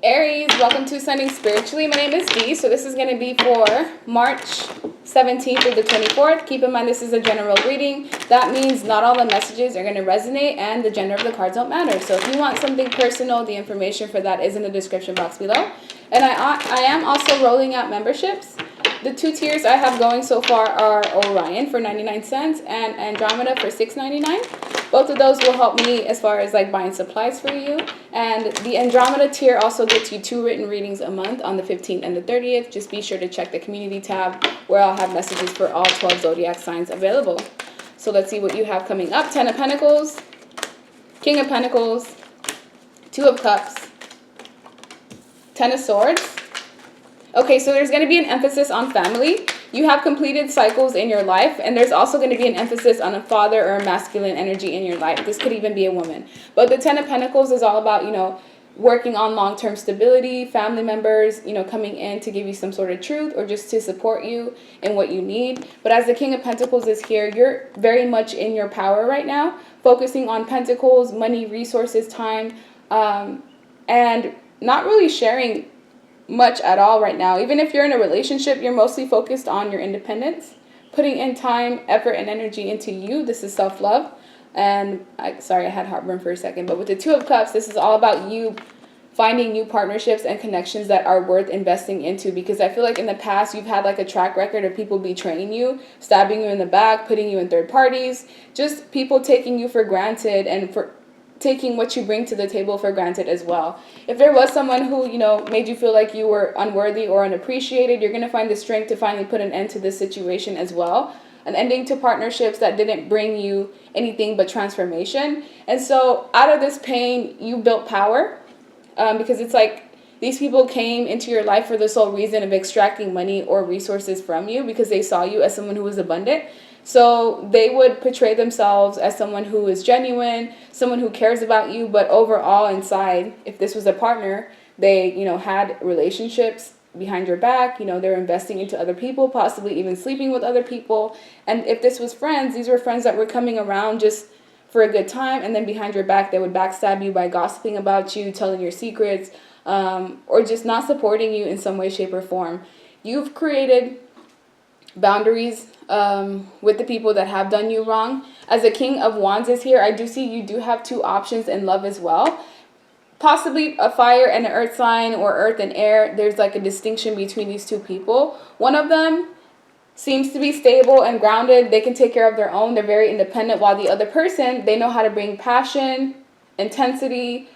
Aries, welcome to Sunning Spiritually. My name is Dee, so this is going to be for March 17th through the 24th. Keep in mind this is a general reading. That means not all the messages are going to resonate and the gender of the cards don't matter. So if you want something personal, the information for that is in the description box below. And I am also rolling out memberships. The 2 tiers I have going so far are Orion for 99 cents and Andromeda for $6.99. Both of those will help me as far as like buying supplies for you. And the Andromeda tier also gets you 2 written readings a month on the 15th and the 30th. Just be sure to check the community tab where I'll have messages for all 12 zodiac signs available. So let's see what you have coming up. 10 of Pentacles, King of Pentacles, 2 of Cups, 10 of Swords. Okay, so there's going to be an emphasis on family. You have completed cycles in your life, and there's also going to be an emphasis on a father or a masculine energy in your life. This could even be a woman. But the 10 of Pentacles is all about, working on long-term stability, family members, coming in to give you some sort of truth or just to support you in what you need. But as the King of Pentacles is here, you're very much in your power right now, focusing on pentacles, money, resources, time, and not really sharing much at all right now. Even if you're in a relationship, you're mostly focused on your independence, putting in time, effort, and energy into you. This is self-love. And I had heartburn for a second, but with the 2 of Cups, this is all about you finding new partnerships and connections that are worth investing into, because I feel like in the past you've had like a track record of people betraying you, stabbing you in the back, putting you in third parties, just people taking you for granted and for taking what you bring to the table for granted as well. If there was someone who, made you feel like you were unworthy or unappreciated, you're going to find the strength to finally put an end to this situation as well. An ending to partnerships that didn't bring you anything but transformation. And so out of this pain, you built power, because it's like these people came into your life for the sole reason of extracting money or resources from you because they saw you as someone who was abundant. So they would portray themselves as someone who is genuine, someone who cares about you, but overall inside, if this was a partner, they, had relationships behind your back, they're investing into other people, possibly even sleeping with other people. And if this was friends, these were friends that were coming around just for a good time, and then behind your back, they would backstab you by gossiping about you, telling your secrets, or just not supporting you in some way, shape, or form. You've created boundaries with the people that have done you wrong. As the King of Wands is here, I do see you do have 2 options in love as well. Possibly a fire and an earth sign, or earth and air. There's like a distinction between these 2 people. One of them seems to be stable and grounded. They can take care of their own. They're very independent, while the other person, they know how to bring passion, intensity,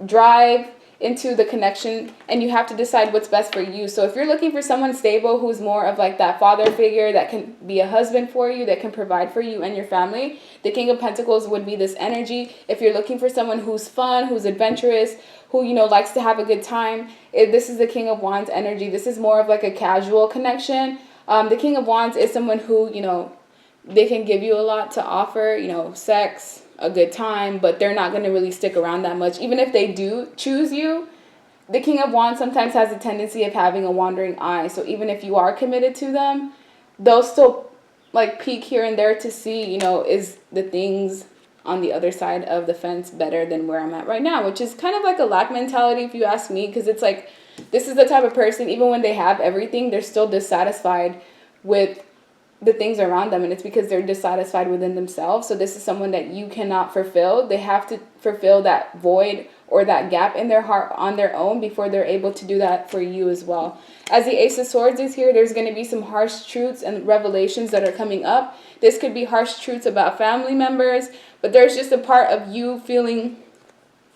drive into the connection, and you have to decide what's best for you. So if you're looking for someone stable who's more of like that father figure that can be a husband for you, that can provide for you and your family, the King of Pentacles would be this energy. If you're looking for someone who's fun, who's adventurous, who likes to have a good time, this is the King of Wands energy. This is more of like a casual connection. The King of Wands is someone who, they can give you a lot to offer, sex, a good time, but they're not going to really stick around that much. Even if they do choose you, the King of Wands sometimes has a tendency of having a wandering eye. So even if you are committed to them, they'll still like peek here and there to see, is the things on the other side of the fence better than where I'm at right now, which is kind of like a lack mentality if you ask me, because it's like this is the type of person, even when they have everything, they're still dissatisfied with the things around them, and it's because they're dissatisfied within themselves. So this is someone that you cannot fulfill. They have to fulfill that void or that gap in their heart on their own before they're able to do that for you as well. As the Ace of Swords is here, there's going to be some harsh truths and revelations that are coming up. This could be harsh truths about family members, but there's just a part of you feeling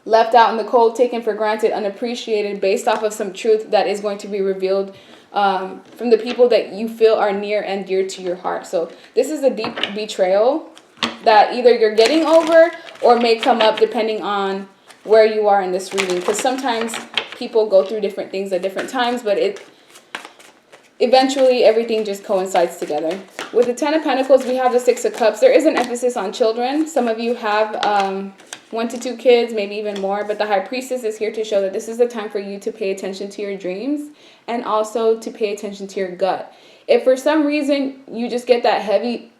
left out in the cold, taken for granted, unappreciated, based off of some truth that is going to be revealed from the people that you feel are near and dear to your heart. So this is a deep betrayal that either you're getting over or may come up depending on where you are in this reading, because sometimes people go through different things at different times, but eventually everything just coincides together. With the 10 of Pentacles, we have the 6 of Cups. There is an emphasis on children. Some of you have 1 to 2 kids, maybe even more, but the High Priestess is here to show that this is the time for you to pay attention to your dreams and also to pay attention to your gut. If for some reason you just get that heavy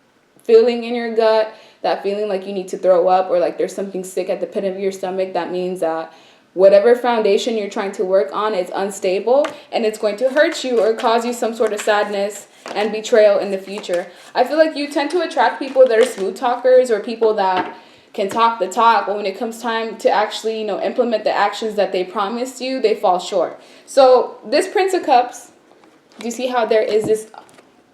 feeling in your gut, that feeling like you need to throw up or like there's something sick at the pit of your stomach, that means that whatever foundation you're trying to work on is unstable, and it's going to hurt you or cause you some sort of sadness and betrayal in the future. I feel like you tend to attract people that are smooth talkers, or people that can talk the talk, but when it comes time to actually, implement the actions that they promised you, they fall short. So this Prince of Cups, do you see how there is this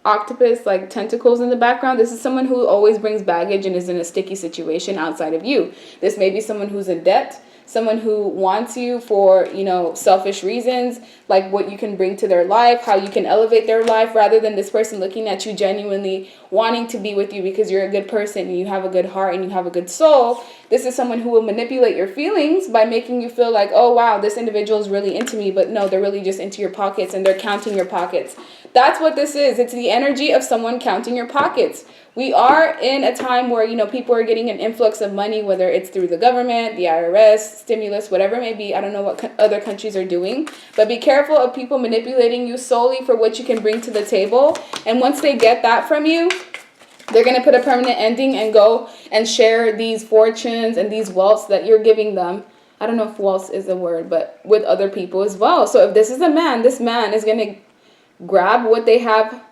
octopus, like tentacles in the background? This is someone who always brings baggage and is in a sticky situation outside of you. This may be someone who's in debt, someone who wants you for, selfish reasons, like what you can bring to their life, how you can elevate their life, rather than this person looking at you genuinely wanting to be with you because you're a good person and you have a good heart and you have a good soul. This is someone who will manipulate your feelings by making you feel like, oh wow, this individual is really into me, but no, they're really just into your pockets and they're counting your pockets. That's what this is. It's the energy of someone counting your pockets. We are in a time where, people are getting an influx of money, whether it's through the government, the IRS, stimulus, whatever it may be. I don't know what other countries are doing, but be careful of people manipulating you solely for what you can bring to the table. And once they get that from you, they're going to put a permanent ending and go and share these fortunes and these wealths that you're giving them. I don't know if wealth is a word, but with other people as well. So if this is a man, this man is going to grab what they have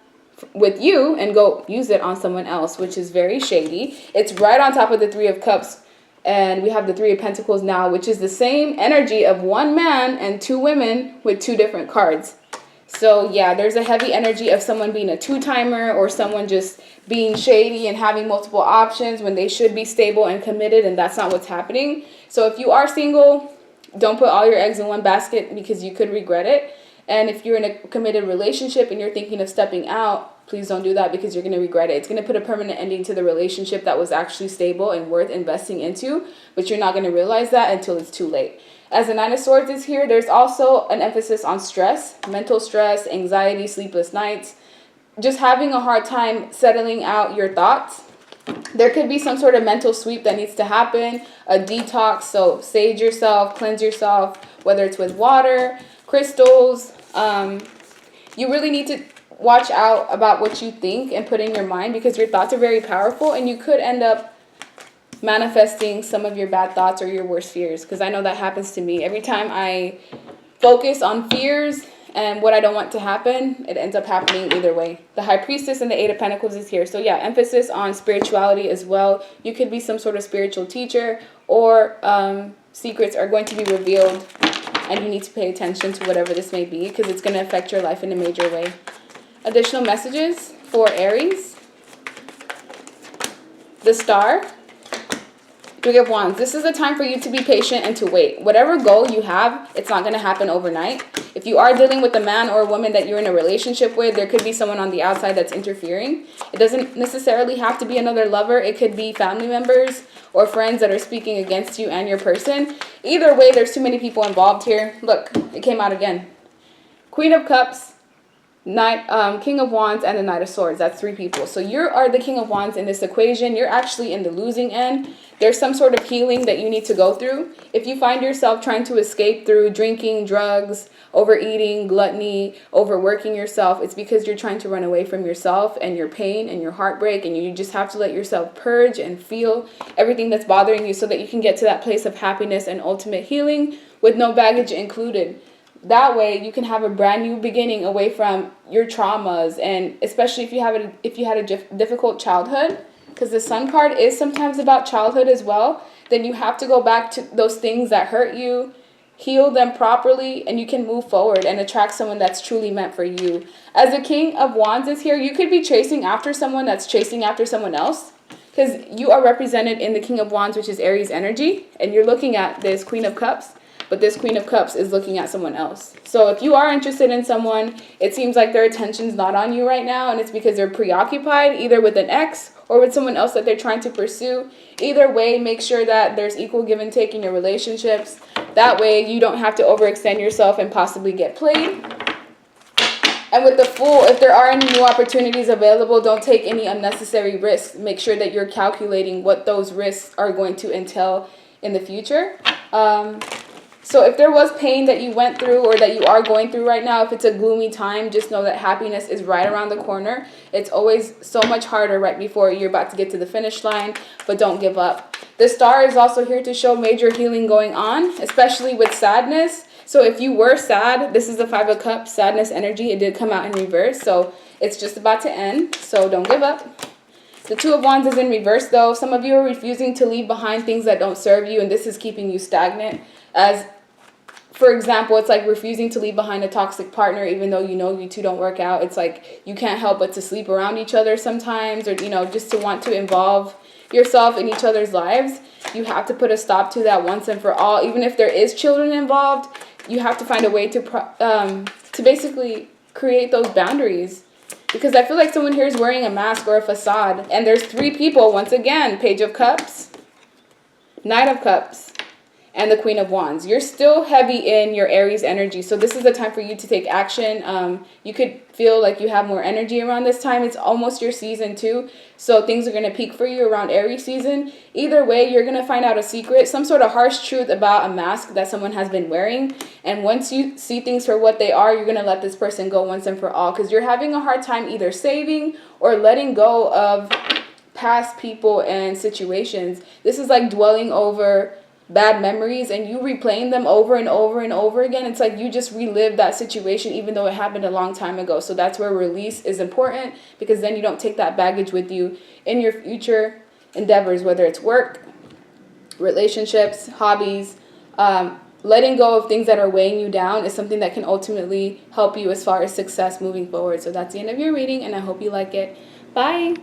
with you and go use it on someone else, which is very shady. It's right on top of the Three of Cups, and we have the Three of Pentacles now, which is the same energy of one man and two women with two different cards. So yeah, there's a heavy energy of someone being a two-timer, or someone just being shady and having multiple options when they should be stable and committed, and that's not what's happening. So if you are single, don't put all your eggs in one basket, because you could regret it. And if you're in a committed relationship and you're thinking of stepping out, please don't do that, because you're going to regret it. It's going to put a permanent ending to the relationship that was actually stable and worth investing into, but you're not going to realize that until it's too late. As the Nine of Swords is here, there's also an emphasis on stress, mental stress, anxiety, sleepless nights, just having a hard time settling out your thoughts. There could be some sort of mental sweep that needs to happen, a detox. So sage yourself, cleanse yourself, whether it's with water, crystals. You really need to watch out about what you think and put in your mind, because your thoughts are very powerful, and you could end up manifesting some of your bad thoughts or your worst fears, because I know that happens to me. Every time I focus on fears and what I don't want to happen, it ends up happening either way. The High Priestess and the Eight of Pentacles is here. So yeah, emphasis on spirituality as well. You could be some sort of spiritual teacher, or secrets are going to be revealed, and you need to pay attention to whatever this may be, because it's going to affect your life in a major way. Additional messages for Aries. The Star. Three of Wands. This is a time for you to be patient and to wait. Whatever goal you have, it's not going to happen overnight. If you are dealing with a man or a woman that you're in a relationship with, there could be someone on the outside that's interfering. It doesn't necessarily have to be another lover. It could be family members or friends that are speaking against you and your person. Either way, there's too many people involved here. Look, it came out again. Queen of Cups, King of Wands, and the Knight of Swords. That's three people. So you are the King of Wands in this equation. You're actually in the losing end. There's some sort of healing that you need to go through. If you find yourself trying to escape through drinking, drugs, overeating, gluttony, overworking yourself, it's because you're trying to run away from yourself and your pain and your heartbreak, and you just have to let yourself purge and feel everything that's bothering you so that you can get to that place of happiness and ultimate healing with no baggage included. That way you can have a brand new beginning away from your traumas, and especially if you had a difficult childhood, because the Sun card is sometimes about childhood as well, then you have to go back to those things that hurt you, heal them properly, and you can move forward and attract someone that's truly meant for you. As the King of Wands is here, you could be chasing after someone that's chasing after someone else, because you are represented in the King of Wands, which is Aries energy, and you're looking at this Queen of Cups. But this Queen of Cups is looking at someone else. So if you are interested in someone, it seems like their attention's not on you right now, and it's because they're preoccupied either with an ex or with someone else that they're trying to pursue. Either way, make sure that there's equal give and take in your relationships. That way you don't have to overextend yourself and possibly get played. And with the Fool, if there are any new opportunities available, don't take any unnecessary risks. Make sure that you're calculating what those risks are going to entail in the future. So if there was pain that you went through or that you are going through right now, if it's a gloomy time, just know that happiness is right around the corner. It's always so much harder right before you're about to get to the finish line, but don't give up. The star is also here to show major healing going on, especially with sadness. So if you were sad, this is the 5 of Cups, sadness energy. It did come out in reverse, so it's just about to end, so don't give up. The 2 of Wands is in reverse, though. Some of you are refusing to leave behind things that don't serve you, and this is keeping you stagnant. As, for example, it's like refusing to leave behind a toxic partner, even though you know you two don't work out. It's like you can't help but to sleep around each other sometimes, or, you know, just to want to involve yourself in each other's lives. You have to put a stop to that once and for all. Even if there is children involved, you have to find a way to basically create those boundaries. Because I feel like someone here is wearing a mask or a facade. And there's 3 people, once again. Page of Cups, Knight of Cups, and the Queen of Wands. You're still heavy in your Aries energy. So this is the time for you to take action. You could feel like you have more energy around this time. It's almost your season too. So things are going to peak for you around Aries season. Either way, you're going to find out a secret, some sort of harsh truth about a mask that someone has been wearing. And once you see things for what they are, you're going to let this person go once and for all. Because you're having a hard time either saving or letting go of past people and situations. This is like dwelling over bad memories and you replaying them over and over and over again. It's like you just relived that situation even though it happened a long time ago. So that's where release is important, because then you don't take that baggage with you in your future endeavors, whether it's work, relationships, hobbies. Letting go of things that are weighing you down is something that can ultimately help you as far as success moving forward. So that's the end of your reading, and I hope you like it. Bye.